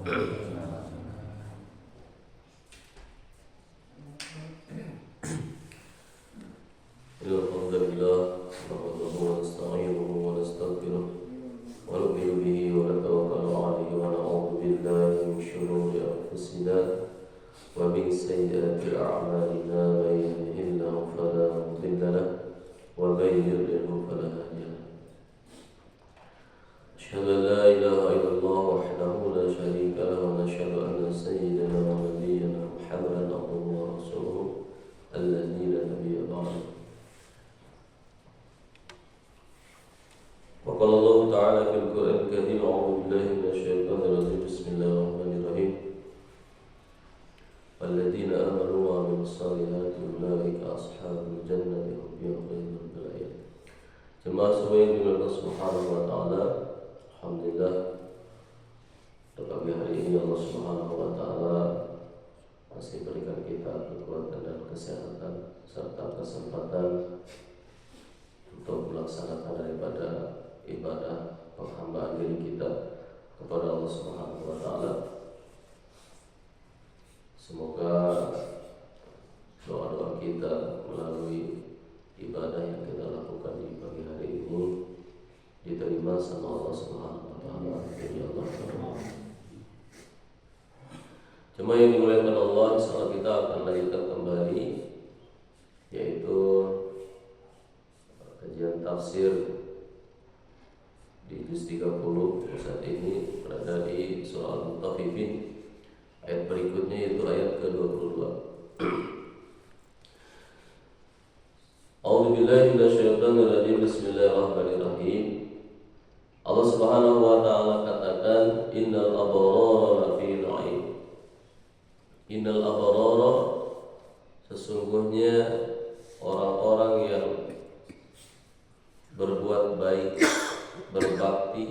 Alhamdulillah, nahmaduhu wa nasta'inuhu wa nastaghfiruh wa nu'minu bihi wa natawakkalu 'alaihi wa na'udzu billahi min shururi anfusina wa min sayyiati a'malina. Man yahdihillahu fala mudilla lahu wa man yudlilhu fala hadiya lahu. Asyhadu an la ilaha illallah wahdahu la syarika lahu wa asyhadu anna sayyidana wa nabiyyana Muhammadan abduhu wa rasuluhu alladzi la nabiyya ba'dahu. وقال الله تعالى في القرآن الكريم: أعوذ بالله من الشيطان الرجيم. بسم الله الرحمن الرحيم. والذين آمنوا وعملوا الصالحات أولئك أصحاب الجنة هم فيها خالدون. الآيات. Jemaah semua yang dimuliakan Allah Subhanahu wa taala, alhamdulillah pada pagi hari ini Allah Subhanahu wa taala masih berikan kita kekuatan dan kesehatan serta kesempatan untuk melaksanakan daripada ibadah penghambaan diri kita kepada Allah Subhanahu wa taala. Semoga doa-doa kita melalui ibadah yang kita lakukan di pagi hari ini diterima sama Allah Subhanahu wa taala. Ya Allah. Jemaah yang dimuliakan Allah, insyaallah kita akan lanjutkan kembali yaitu kajian tafsir di juz 30. Saat ini berada di surah Al-Mutaffifin. Ayat berikutnya yaitu ayat ke-22. A'udzu billahi minasyaitonir rajim. Bismillahirrahmanirrahim. Allah Subhanahu wa taala katakan, innal abrara lafi na'im. Innal abrara, sesungguhnya orang-orang yang berbuat baik, berbakti,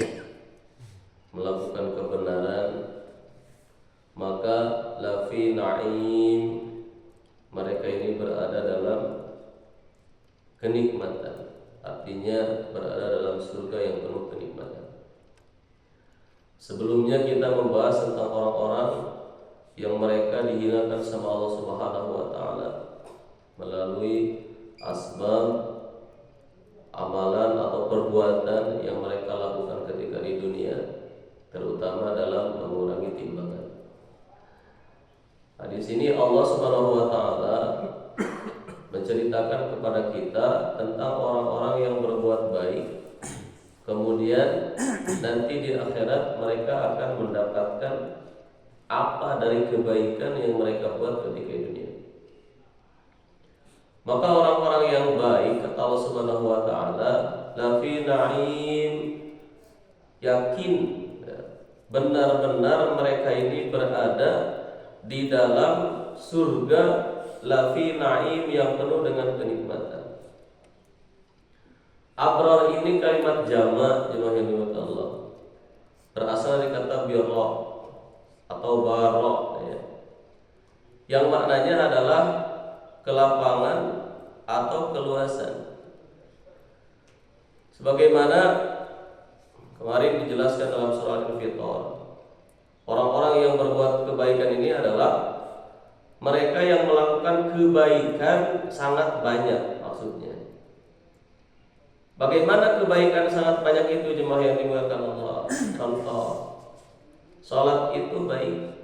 melakukan kebenaran, maka lafi na'im, mereka ini berada dalam kenikmatan. Artinya berada dalam surga yang penuh kenikmatan. Sebelumnya kita membahas tentang orang-orang yang mereka dihinakan sama Allah Subhanahu wa taala melalui asbab amalan atau perbuatan yang mereka lakukan ketika di dunia, terutama dalam mengurangi timbangan. Nah, di sini Allah Subhanahu wa taala menceritakan kepada kita tentang orang-orang yang berbuat baik, kemudian nanti di akhirat mereka akan mendapatkan apa dari kebaikan yang mereka buat ketika di dunia. Maka orang-orang yang baik, kata Allah Subhanahu wa taala, lafi na'im, yakin benar-benar mereka ini berada di dalam surga, lafi na'im, yang penuh dengan kenikmatan. Abrar ini kalimat jamak, jemaah yang dimuliakan Allah, berasal dari kata birra atau barra, ya, yang maknanya adalah kelapangan atau keluasan. Sebagaimana kemarin dijelaskan dalam surah Al-Infitar, orang-orang yang berbuat kebaikan ini adalah mereka yang melakukan kebaikan sangat banyak. Maksudnya, bagaimana kebaikan sangat banyak itu, jemaah yang dimuliakan Allah? Contoh, salat itu baik,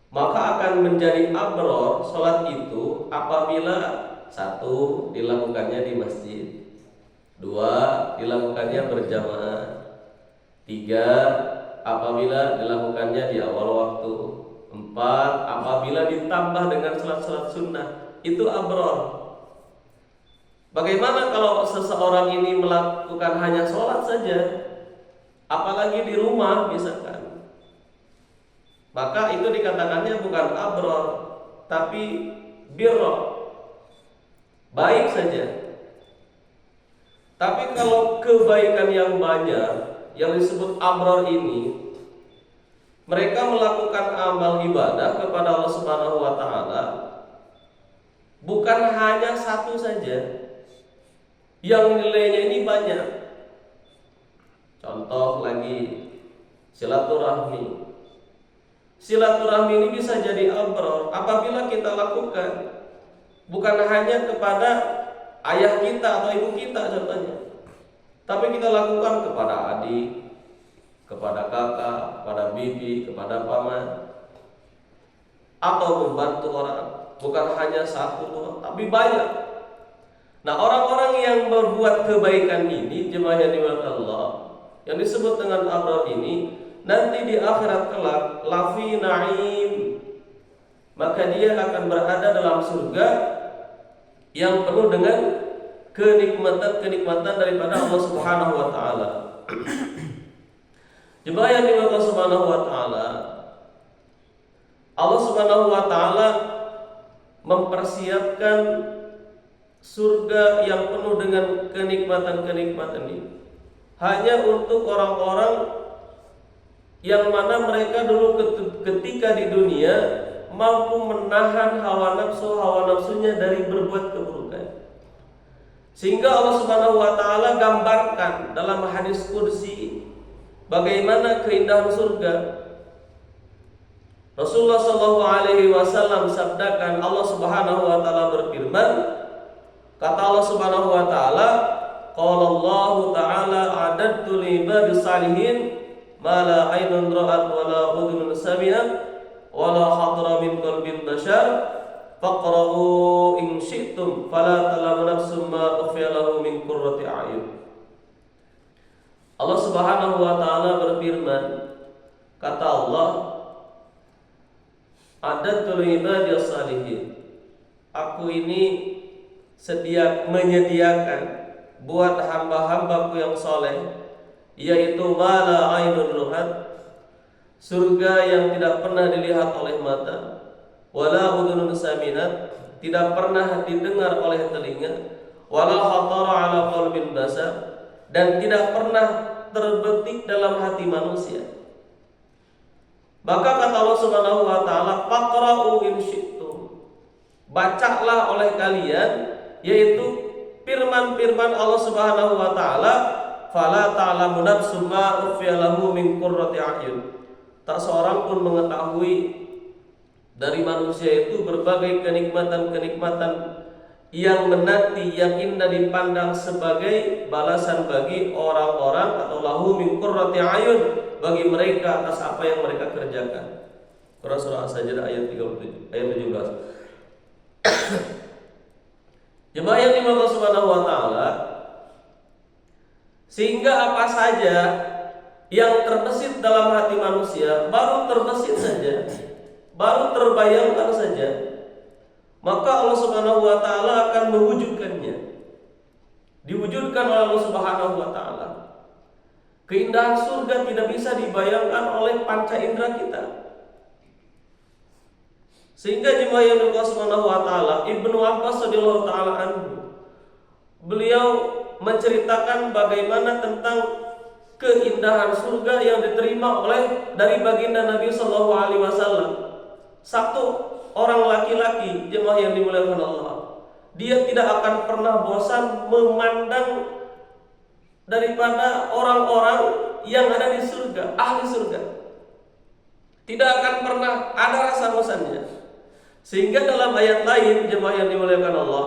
maka akan menjadi abrar salat itu apabila satu, dilakukannya di masjid, dua, dilakukannya berjamaah, tiga, apabila dilakukannya di awal waktu, empat, apabila ditambah dengan salat-salat sunnah, itu abrar. Bagaimana kalau seseorang ini melakukan hanya sholat saja, apalagi di rumah misalkan, maka itu dikatakannya bukan abrar, tapi birra, baik saja. Tapi kalau kebaikan yang banyak yang disebut abrar ini, mereka melakukan amal ibadah kepada Allah Subhanahu wa taala bukan hanya satu saja, yang nilainya ini banyak. Contoh lagi, silaturahmi, silaturahmi ini bisa jadi abror apabila kita lakukan bukan hanya kepada ayah kita atau ibu kita contohnya, tapi kita lakukan kepada adik, kepada kakak, kepada bibi, kepada paman, atau membantu orang, bukan hanya satu dua, tapi banyak. Nah, orang-orang yang berbuat kebaikan ini, jemaah yang dimuliakan Allah, yang disebut dengan abrar ini, nanti di akhirat kelak lafi na'im, maka dia akan berada dalam surga yang penuh dengan kenikmatan-kenikmatan daripada Allah Subhanahu wa taala. Jemaah yang dimuliakan Allah Subhanahu wa taala, Allah Subhanahu wa taala mempersiapkan surga yang penuh dengan kenikmatan-kenikmatan ini hanya untuk orang-orang yang mana mereka dulu ketika di dunia mampu menahan hawa nafsunya dari berbuat keburukan. Sehingga Allah Subhanahu wa taala gambarkan dalam hadis qudsi bagaimana keindahan surga. Rasulullah sallallahu alaihi wasallam sabdakan, Allah Subhanahu wa taala berfirman, kata Allah Subhanahu wa taala, qala Allah taala a'adtu li ibadis salihin ma la aynun ra'at wa la udhunun sami'at wa la khatara min qalbin bashar faqra'u in syi'tum fala ta'lamu nafsum ma ukhfiya lahum min qurrati a'yun. Allah Subhanahu wa taala berfirman, kata Allah, a'adtu li ibadis salihin, aku ini menyediakan buat hamba-hambaku yang soleh, yaitu mala ainun ruhat, surga yang tidak pernah dilihat oleh mata, wala udhunun saminat, tidak pernah didengar oleh telinga, wala khatara ala qalbin basar, dan tidak pernah terbetik dalam hati manusia. Maka kata Allah Subhanahu wa taala, faqra'u in syi'tum, bacalah oleh kalian, yaitu firman-firman Allah Subhanahu wa taala, fala ta'lamu nafsum ma ukhfiya lahu min qurrati a'yun. Tak seorang pun mengetahui dari manusia itu berbagai kenikmatan-kenikmatan yang menanti, yang indah dipandang sebagai balasan bagi orang-orang, atau lahu min qurrati a'yun, bagi mereka atas apa yang mereka kerjakan. Quran surah As-Sajdah ayat 37, ayat 17. Jemaah yang dimuliakan Allah Subhanahu wa taala, sehingga apa saja yang terbesit dalam hati manusia, baru terbesit saja, baru terbayangkan saja, maka Allah Subhanahu wa taala akan mewujudkannya. Diwujudkan oleh Allah Subhanahu wa taala. Keindahan surga tidak bisa dibayangkan oleh panca indera kita. Sehingga jemaah yang Allah Subhanahu wa taala, Ibnu Abbas radhiyallahu taala anhu, beliau menceritakan bagaimana tentang keindahan surga yang diterima oleh dari baginda Nabi sallallahu alaihi wasallam. Satu orang laki-laki, jemaah yang dimuliakan Allah, dia tidak akan pernah bosan memandang daripada orang-orang yang ada di surga, ahli surga. Tidak akan pernah ada rasa bosannya. Sehingga dalam ayat lain, jemaah yang dimuliakan Allah,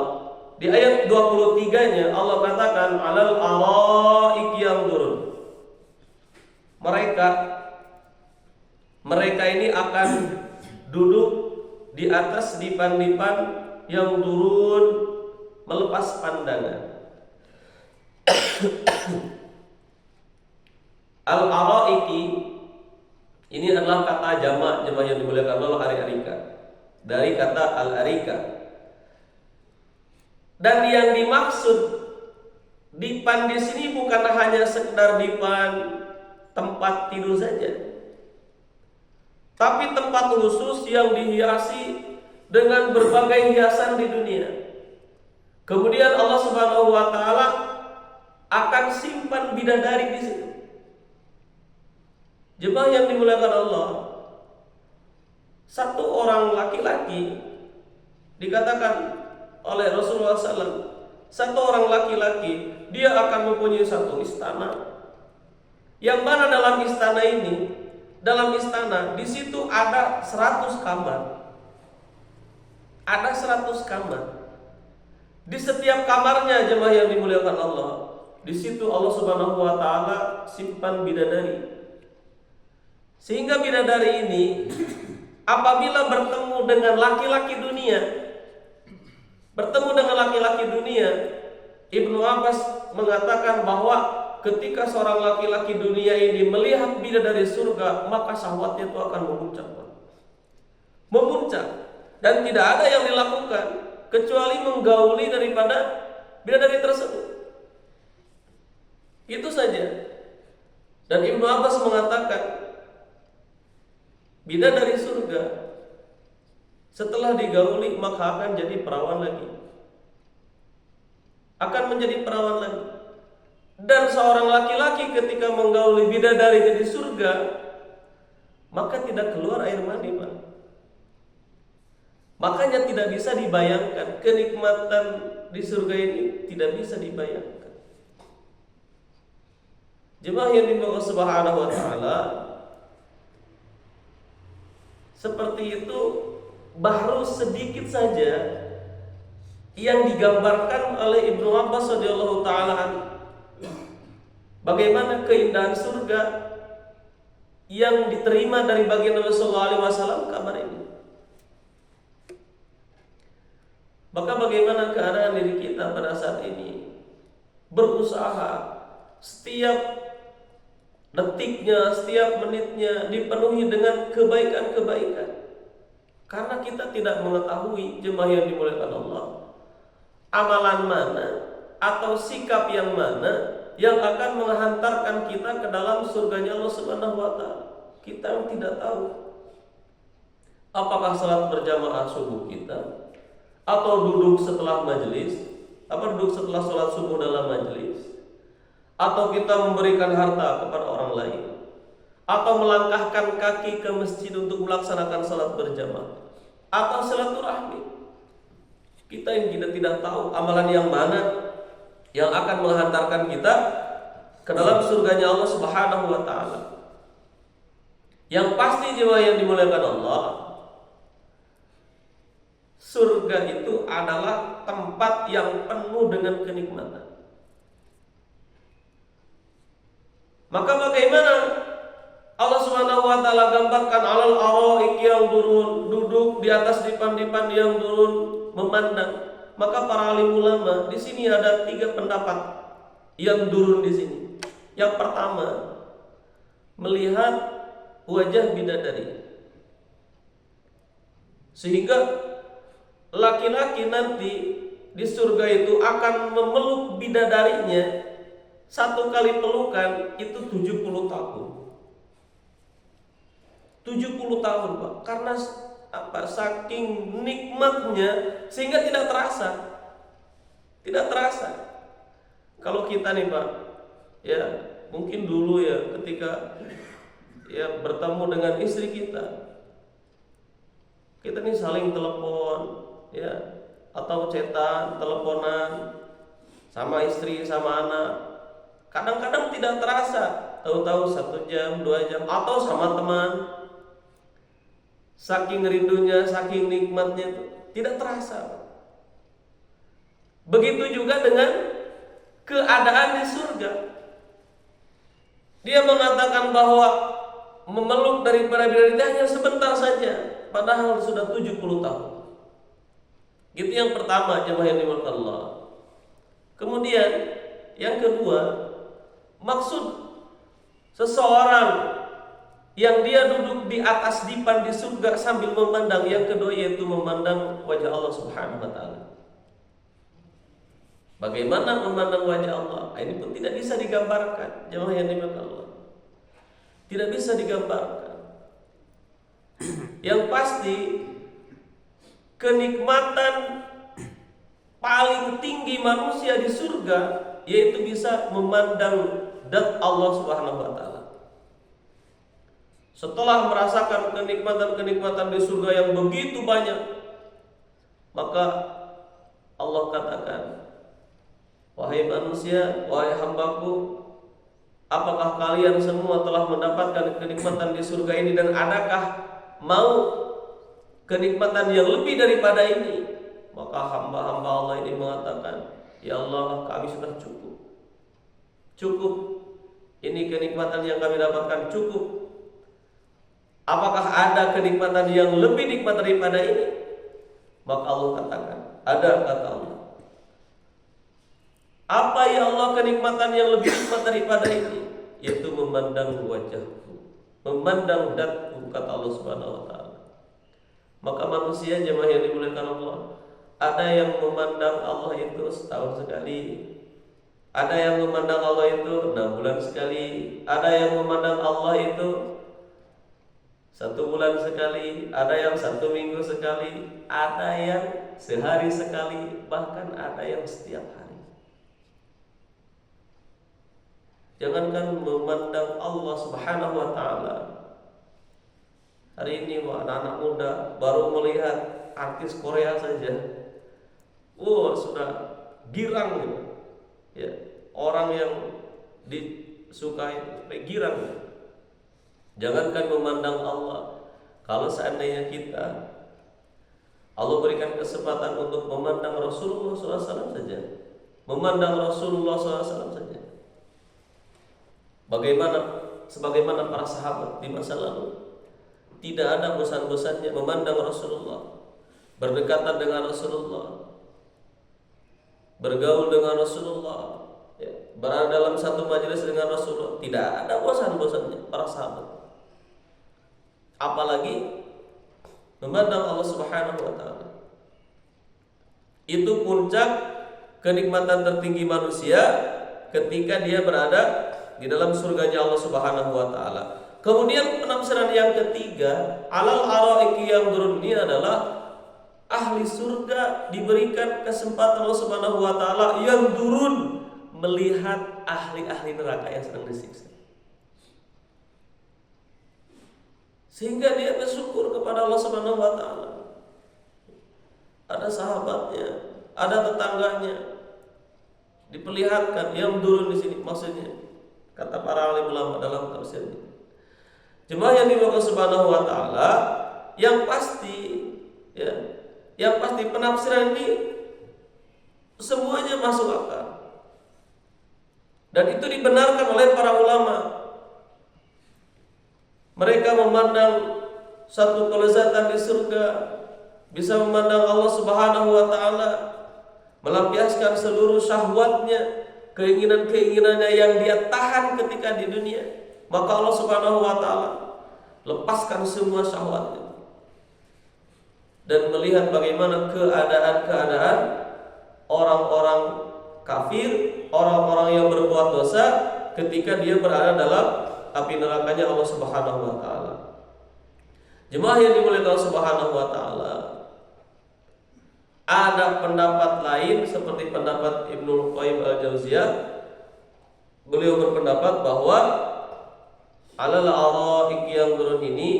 di ayat 23-nya Allah katakan, alal araiki yanzurun. Mereka ini akan duduk di atas dipan-dipan yang turun melepas pandangan. Al-araiki ini adalah kata jamak, jemaah yang dimuliakan Allah, ari-arika, dari kata al-arika. Dan yang dimaksud dipan di sini bukan hanya sekedar dipan tempat tidur saja, tapi tempat khusus yang dihiasi dengan berbagai hiasan di dunia. Kemudian Allah Subhanahu wa taala akan simpan bidadari di situ. Jemaah yang dimuliakan Allah, satu orang laki-laki dikatakan oleh Rasulullah SAW, satu orang laki-laki dia akan mempunyai satu istana, yang mana dalam istana ini dalam istana, di situ ada 100 kamar. Ada 100 kamar. Di setiap kamarnya jemaah yang dimuliakan Allah, di situ Allah Subhanahu wa taala simpan bidadari. Sehingga bidadari ini apabila bertemu dengan laki-laki dunia, Ibnu Abbas mengatakan bahwa ketika seorang laki-laki dunia ini melihat bidadari surga, maka syahwatnya itu akan memuncak, dan tidak ada yang dilakukan kecuali menggauli daripada bidadari tersebut. Itu saja. Dan Ibnu Abbas mengatakan bidadari surga setelah digauli maka akan jadi perawan lagi. Dan seorang laki-laki ketika menggauli bidadari di surga, maka tidak keluar air mani, Pak. Makanya tidak bisa dibayangkan kenikmatan di surga ini, tidak bisa dibayangkan. Jemaah yang dimuliakan Allah Subhanahu wa taala, seperti itu baru sedikit saja yang digambarkan oleh Ibnu Abbas radhiyallahu taala anhu. Bagaimana keindahan surga yang diterima dari baginda Nabi sallallahu alaihi wasallam kabar ini. Maka bagaimana keadaan diri kita pada saat ini? Berusaha setiap detiknya, setiap menitnya dipenuhi dengan kebaikan-kebaikan. Karena kita tidak mengetahui, jemaah yang dimuliakan Allah, amalan mana atau sikap yang mana yang akan menghantarkan kita ke dalam surganya Allah Subhanahu wa taala. Kita tidak tahu. Apakah salat berjamaah subuh kita, atau duduk setelah majelis, duduk setelah sholat subuh dalam majelis, atau kita memberikan harta kepada orang lain, atau melangkahkan kaki ke masjid untuk melaksanakan salat berjamaah, atau silaturahmi. Kita yang tidak tahu amalan yang mana yang akan menghantarkan kita ke dalam surganya Allah Subhanahu wa taala. Yang pasti jemaah yang dimuliakan Allah, surga itu adalah tempat yang penuh dengan kenikmatan. Maka bagaimana Allah Subhanahu wa taala gambarkan alal araik yang duduk di atas dipan-dipan yang turun memandang. Maka para alim ulama di sini ada 3 pendapat yang turun di sini. Yang pertama, melihat wajah bidadari. Sehingga laki-laki nanti di surga itu akan memeluk bidadarinya, 1 kali pelukan itu 70 tahun. 70 tahun, Pak. Karena saking nikmatnya sehingga tidak terasa. Kalau kita nih, Pak, ya mungkin dulu ya ketika ya bertemu dengan istri kita nih saling telepon ya, atau chatan, teleponan sama istri, sama anak. Kadang-kadang tidak terasa, tahu-tahu 1 jam, 2 jam, atau sama teman. Saking rindunya, saking nikmatnya itu tidak terasa. Begitu juga dengan keadaan di surga. Dia mengatakan bahwa memeluk daripada bidadari hanya sebentar saja, padahal sudah 70 tahun. Itu yang pertama, jemaah yang dimuliakan Allah. Kemudian yang kedua, maksud seseorang yang dia duduk di atas dipan di surga sambil memandang, yang kedua yaitu memandang wajah Allah Subhanahu wa taala. Bagaimana memandang wajah Allah? Ini pun tidak bisa digambarkan, jemaah yang dimuliakan Allah. Tidak bisa digambarkan. Yang pasti kenikmatan paling tinggi manusia di surga yaitu bisa memandang zat Allah Subhanahu wa taala. Setelah merasakan kenikmatan-kenikmatan di surga yang begitu banyak, maka Allah katakan, wahai manusia, wahai hambaku, apakah kalian semua telah mendapatkan kenikmatan di surga ini, dan adakah mau kenikmatan yang lebih daripada ini? Maka hamba-hamba Allah ini mengatakan, ya Allah, kami sudah cukup. Cukup. Ini kenikmatan yang kami dapatkan cukup. Apakah ada kenikmatan yang lebih nikmat daripada ini? Maka Allah katakan, ada, kata Allah. Apa ya Allah kenikmatan yang lebih nikmat daripada ini? Yaitu memandang wajahku, memandang zatku, kata Allah Subhanahu wa taala. Maka manusia, jemaah yang dimuliakan Allah, ada yang memandang Allah itu setahun sekali, ada yang memandang Allah itu 6 bulan sekali, ada yang memandang Allah itu 1 bulan sekali, ada yang 1 minggu sekali, ada yang sehari sekali, bahkan ada yang setiap hari. Jangankan memandang Allah Subhanahu wa taala. Hari ini anak-anak muda baru melihat artis Korea saja, sudah girang gitu. Ya, orang yang disukai sampai girang. Jangankan memandang Allah, kalau seandainya kita Allah berikan kesempatan untuk memandang Rasulullah SAW saja, memandang Rasulullah SAW saja, sebagaimana para sahabat di masa lalu, tidak ada bosan-bosannya memandang Rasulullah, berdekatan dengan Rasulullah, bergaul dengan Rasulullah, ya, berada dalam satu majelis dengan Rasulullah. Tidak ada bosan-bosannya para sahabat. Apalagi memandang Allah Subhanahu wa taala. Itu puncak kenikmatan tertinggi manusia ketika dia berada di dalam surganya Allah Subhanahu wa taala. Kemudian penafsiran yang ketiga, alal araiki yang turun, ini adalah ahli surga diberikan kesempatan Allah Subhanahu wa taala yang turun melihat ahli-ahli neraka yang sedang disiksa, sehingga dia bersyukur kepada Allah Subhanahu wa taala. Ada sahabatnya, ada tetangganya, diperlihatkan yang turun di sini, maksudnya kata para alim ulama dalam tafsir ini. Jemaah yang dimuliakan Subhanahu wa taala, yang pasti penafsiran ini semuanya masuk akal. Dan itu dibenarkan oleh para ulama. Mereka memandang satu kelezatan di surga, bisa memandang Allah Subhanahu wa taala, melampiaskan seluruh syahwatnya, keinginan-keinginannya yang dia tahan ketika di dunia. Maka Allah Subhanahu wa taala lepaskan semua syahwatnya dan melihat bagaimana keadaan orang-orang kafir, orang-orang yang berbuat dosa ketika dia berada dalam api nerakanya Allah Subhanahu wa taala. Jemaah yang dimuliakan Allah Subhanahu wa taala, ada pendapat lain seperti pendapat Ibnu Qayyim al-Jauziyah. Beliau berpendapat bahwa alal araik yang turun ini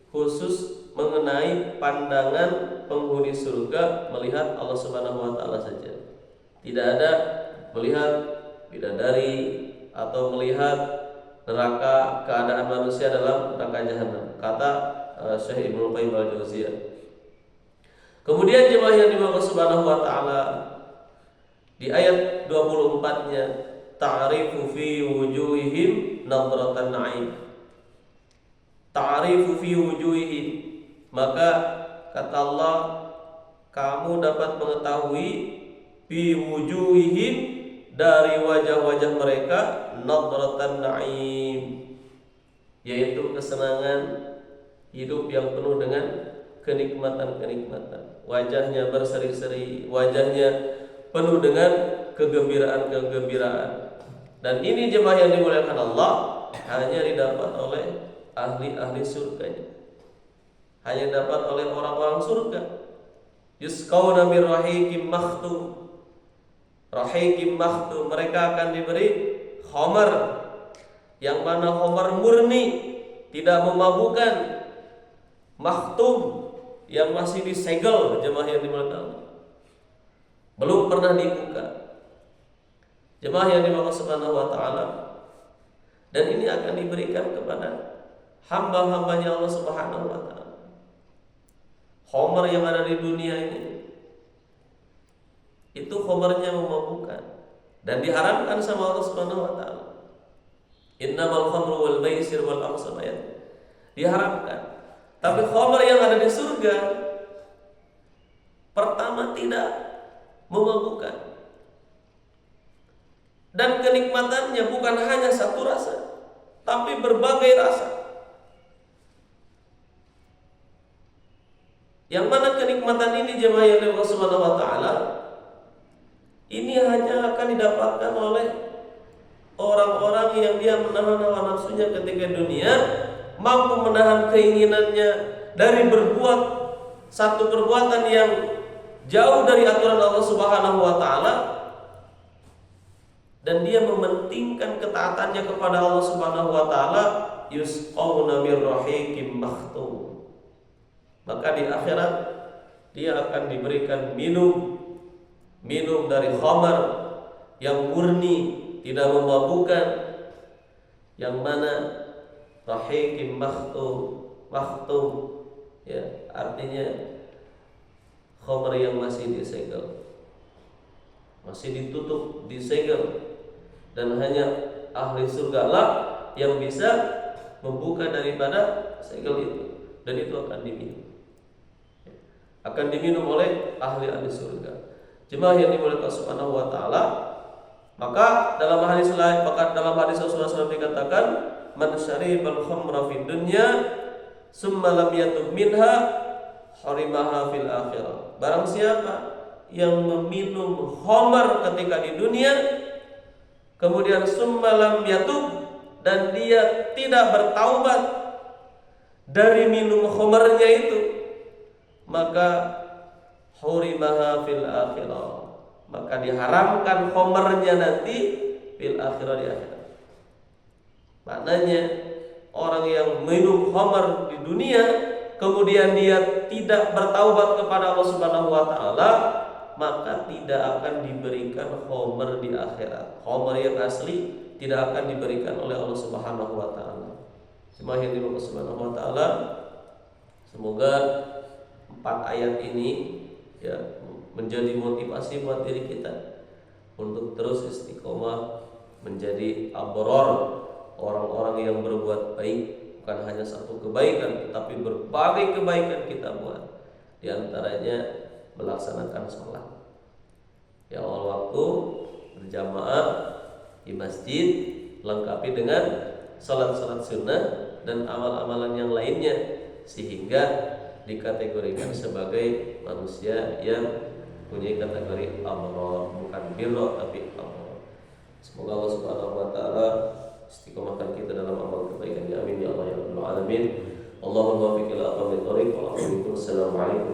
khusus mengenai pandangan penghuni surga melihat Allah Subhanahu wa taala saja. Tidak ada melihat bidadari atau melihat neraka, keadaan manusia dalam neraka jahanam, kata Syekh Ibnu Qayyim al-Jauziyah. Kemudian jemaah yang dimuliakan Subhanahu wa taala, di ayat 24-nya, ta'rifu fi wujuhihim nadratan na'im. Ta'rifu fi wujuhihim, maka kata Allah, kamu dapat mengetahui fi wujuhihim, dari wajah-wajah mereka, nadratan na'im, yaitu kesenangan hidup yang penuh dengan kenikmatan-kenikmatan. Wajahnya berseri-seri, wajahnya penuh dengan kegembiraan-kegembiraan. Dan ini jemaah yang dimuliakan Allah hanya didapat oleh ahli-ahli surganya, hanya dapat oleh orang-orang surga. Yusqawna min rahiqim makhtum, rahiqim makhtum, mereka akan diberi khamar, yang mana khamar murni, tidak memabukkan, makhtum, yang masih disegel, jemaah yang dimuliakan Allah, belum pernah dibuka. Jemaah yang dimuliakan Subhanahu wa taala, Dan ini akan diberikan kepada hamba-hambanya Allah Subhanahu wa taala. Khamar yang ada di dunia ini itu khamarnya memabukkan dan diharamkan sama Allah Subhanahu wa taala. Innamal khamru wal maisir wal ansab, diharamkan. Tapi khamar yang ada di surga pertama tidak memabukkan. Dan kenikmatannya bukan hanya satu rasa, tapi berbagai rasa. Yang mana kenikmatan ini jemaah yang Allah Subhanahu wa taala ini hanya akan didapatkan oleh orang-orang yang dia menahan hawa nafsunya ketika dunia, mampu menahan keinginannya dari berbuat satu perbuatan yang jauh dari aturan Allah Subhanahu wa taala, dan dia mementingkan ketaatannya kepada Allah Subhanahu wa taala, yusqawna mir rahiqim makhtum. Maka di akhirat dia akan diberikan minum dari khamar yang murni, tidak memabukkan, yang mana rahiqim makhtum ya, artinya khamar yang masih disegel, masih ditutup, disegel, dan hanya ahli surga lah yang bisa membuka daripada segel itu, dan itu akan diminum oleh ahli surga. Jemaah yang dimuliakan Allah Subhanahu wa taala, maka dalam hadis lain, dalam hadis Rasulullah SAW dikatakan, man syaribal khamra fid dunya summa lam yatub minha harimaha fil akhirah. Barang siapa yang meminum khamar ketika di dunia, kemudian summa lam yatub, dan dia tidak bertaubat dari minum khamarnya itu, maka hurimaha fil akhirah, maka diharamkan khamarnya nanti fil akhirah, di akhirat. Maknanya orang yang minum khamar di dunia kemudian dia tidak bertaubat kepada Allah Subhanahu wa taala, maka tidak akan diberikan khamar di akhirat. Khamar yang asli tidak akan diberikan oleh Allah Subhanahu wa taala. Jemaah yang dirahmati Allah Subhanahu wa taala, semoga 4 ayat ini ya menjadi motivasi buat diri kita untuk terus istiqomah menjadi abror, orang-orang yang berbuat baik, bukan hanya satu kebaikan tetapi berbagai kebaikan kita buat. Di antaranya melaksanakan sholat ya awal waktu berjamaah di masjid, lengkapi dengan sholat-sholat sunnah dan amal-amalan yang lainnya, sehingga dikategorikan sebagai manusia yang punya kategori abrar, bukan birra tapi abrar. Semoga Allah Subhanahu wa taala istiqomahkan kita dalam amal kebaikan. Amin ya Allah ya rabbal alamin. Allahumma waffiq ila aqwamit thoriq. Assalamualaikum